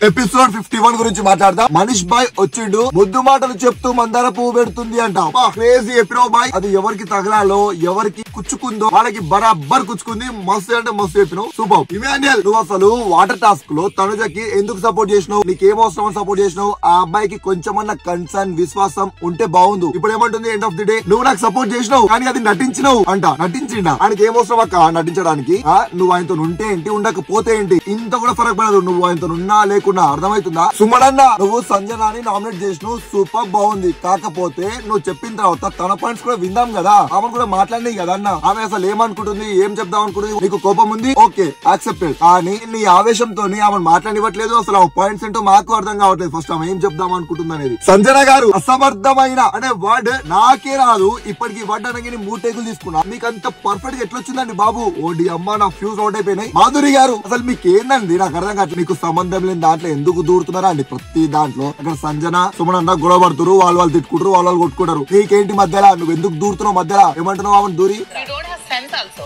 Episode 51 గురించి మాట్లాడదాం. Manish bye వచ్చిండు, ముద్దు మాటలు చెప్తూ మందార పువ్వు పెడుతుంది అంట. క్రేజీ చెప్పినావు బాయ్. అది ఎవరికి తగలాలో ఎవరికి కుచ్చుకుందో వాళ్ళకి బరాబర్ కుచ్చుకుంది. మస్తు అంటే మస్తు చెప్పినావు, సూపర్. ఇమాన్యుయల్, నువ్వు అసలు వాటర్ టాస్క్ లో తనుజకి ఎందుకు సపోర్ట్ చేసినావు? నీకేం అవసరం అని సపోర్ట్ చేసినావు? ఆ అబ్బాయికి కొంచెమన్నా కన్సర్న్ విశ్వాసం ఉంటే బాగుంది. ఇప్పుడు ఏమంటుంది, ఎండ్ ఆఫ్ ది డే నువ్వు నాకు సపోర్ట్ చేసినావు కానీ అది నటించినావు అంట. నటించిండా? ఆయనకి ఏం అవసరం అక్క నటించడానికి? నువ్వు ఆయనతో ఉంటే ఏంటి, ఉండకపోతే ఏంటి, ఇంత కూడా ఫరక్ పడదు. నువ్వు ఆయనతో ఉన్నా లేకుండా, అర్థమవుతుందా? సుమనన్న, నువ్వు సంజనాని నామినేట్ చేసినావు, సూపర్, బాగుంది. కాకపోతే నువ్వు చెప్పిన తర్వాత తన పాయింట్స్ కూడా విందాం కదా, ఆమె కూడా మాట్లాడినాయి కదా అన్న. ఆమె అసలు ఏమనుకుంటుంది, ఏం చెప్దాం అనుకుంటుంది? నీకు కోపం ఉంది, ఓకే యాక్సెప్టెడ్. కానీ నీ ఆవేశంతో ఆమె మాట్లాడివ్వట్లేదు. అసలు ఆ పాయింట్స్ ఏంటో మాకు అర్థం కావట్లేదు. ఫస్ట్ ఆమె ఏం చెప్దాం అనుకుంటుంది అనేది. సంజన గారు, అసమర్థమైన అనే వర్డ్ నాకే రాదు. ఇప్పటికి వర్డ్ అనగానే 3 టేకులు తీసుకున్నా. మీకు అంత పర్ఫెక్ట్ గా ఎట్లా వచ్చిందండి బాబు? ఓడి అమ్మ, నా ఫ్యూజ్ అవుట్ అయిపోయినాయి. మాధురి గారు, అసలు మీకు ఏందండి? నాకు అర్థం కావట్లేదు. మీకు సంబంధం లేని దాంట్లో ఎందుకు దూరుతున్నారా అండి? ప్రతి దాంట్లో అక్కడ సంజన సుమనన్న గొడవ పడుతురు, వాళ్ళు తిట్టుకుంటారు, వాళ్ళు కొట్టుకుంటారు. నీకేంటి మధ్యలో? నువ్వు ఎందుకు దూరుతున్నావు మధ్యలో? ఏమంటున్నావు ఆమె దూరి?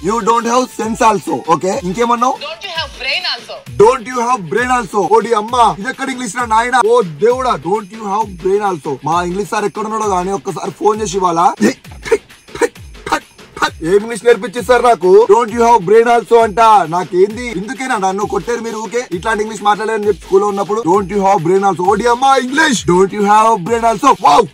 You don't have sense also. Okay, ఇంకేమన్నావు? Don't you have brain also. ఓడి అమ్మ, ఇది ఎక్కడ ఇంగ్లీష్ రా నాయన? ఓ దేవుడా, don't you have brain also. మా ఇంగ్లీష్ సార్ ఎక్కడున్నాడో కానీ ఒక్కసారి ఫోన్ చేసి ఇవ్వాలా? ఏం ఇంగ్లీష్ నేర్పించేస్తారు నాకు? Don't you have brain also అంట. నాకేంది, ఎందుకేనా నన్ను కొట్టారు మీరు? ఓకే, ఇట్లాంటి ఇంగ్లీష్ మాట్లాడారని చెప్పి స్కూల్లో ఉన్నప్పుడు don't you have brain also. ఓడి అమ్మ English. Don't you have brain also. Wow,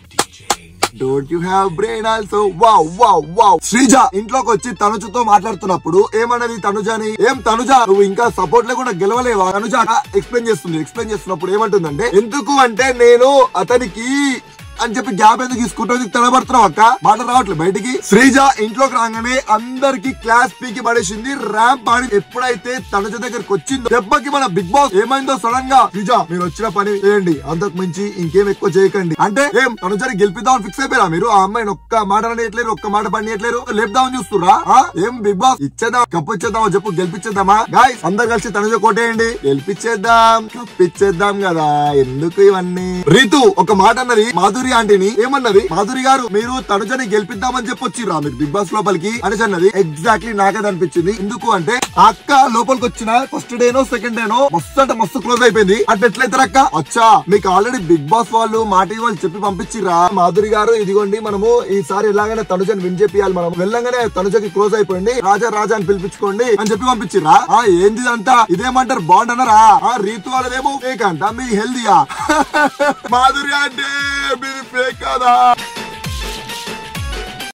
don't you have brain also. Wow wow wow. Sreeja ఇంట్లోకి వచ్చి తనుజతో మాట్లాడుతున్నప్పుడు ఏమన్నది తనుజని? ఏం తనుజ, నువ్వు ఇంకా సపోర్ట్ లేకుండా గెలవలేవా? తనుజ ఎక్స్ప్లెయిన్ చేస్తుంది. ఎక్స్ప్లెయిన్ చేస్తున్నప్పుడు ఏమంటుందంటే, ఎందుకు అంటే నేను అతనికి అని చెప్పి గ్యాప్ ఎందుకు తీసుకుంటుంది, తడబడుతున్నావు అక్క, మాట రావట్లేదు బయటికి. శ్రీజ ఇంట్లోకి రాగానే అందరికి క్లాస్ పీకి పడేసింది. ర్యాంప్ ఆడి ఎప్పుడైతే తనుజ దగ్గరకు వచ్చిందో దెబ్బకి మన బిగ్ బాస్ ఏమైందో సడన్ గా, శ్రీజ మీరు వచ్చిన పని చేయండి, అంతకు మించి ఇంకేం ఎక్కువ చేయకండి అంటే, ఏం తనుజని గెలిపిద్దామని ఫిక్స్ అయిపోయారా మీరు? ఆ అమ్మాయిని ఒక్క మాట అనేయట్లేరు, ఒక్క మాట పనియట్లేరు, లేపుదామని చూస్తురా? ఏం బిగ్ బాస్ ఇచ్చేద్దాం, కప్పు ఇచ్చేద్దామా చెప్పు, గెలిపించేద్దామా? గాయ్స్ అందరు కలిసి తనుజ కోటేయండి, గెలిపించేద్దాం, కప్పిచ్చేద్దాం కదా, ఎందుకు ఇవన్నీ? రీతు ఒక మాట అన్నది మాధురి ఆంటీని. ఏమన్నది? మాధురి గారు మీరు తనుజని గెలిపిద్దామని చెప్పొచ్చిరా మీరు బిగ్ బాస్ లోపలికి అనేసి అన్నది. ఎగ్జాక్ట్లీ నాకది అనిపించింది. ఎందుకు అంటే అక్క లోపలికి వచ్చిన ఫస్ట్ డేనో సెకండ్ డేనో మస్తు అంటే మస్తు క్లోజ్ అయిపోయింది. అంటే ఎట్లయితే అక్క, అచ్చా మీకు ఆల్రెడీ బిగ్ బాస్ వాళ్ళు మాట వాళ్ళు చెప్పి పంపించిరా మాధురి గారు, ఇదిగోండి మనము ఈసారి ఎలాగైనా తనుజని విన్ చేపియాలి, మనం వెళ్ళంగానే తనుజకి క్లోజ్ అయిపోయింది, రాజా రాజా అని పిలిపించుకోండి అని చెప్పి పంపించిరా. ఏంది అంతా ఇదేమంటారు, బాండ్ అన్నారా? రీతు వాళ్ళదేమో ఫేక్ అంట, మీ హెల్దీయా? మాధురి అంటే మీరు ఫేక్ కదా?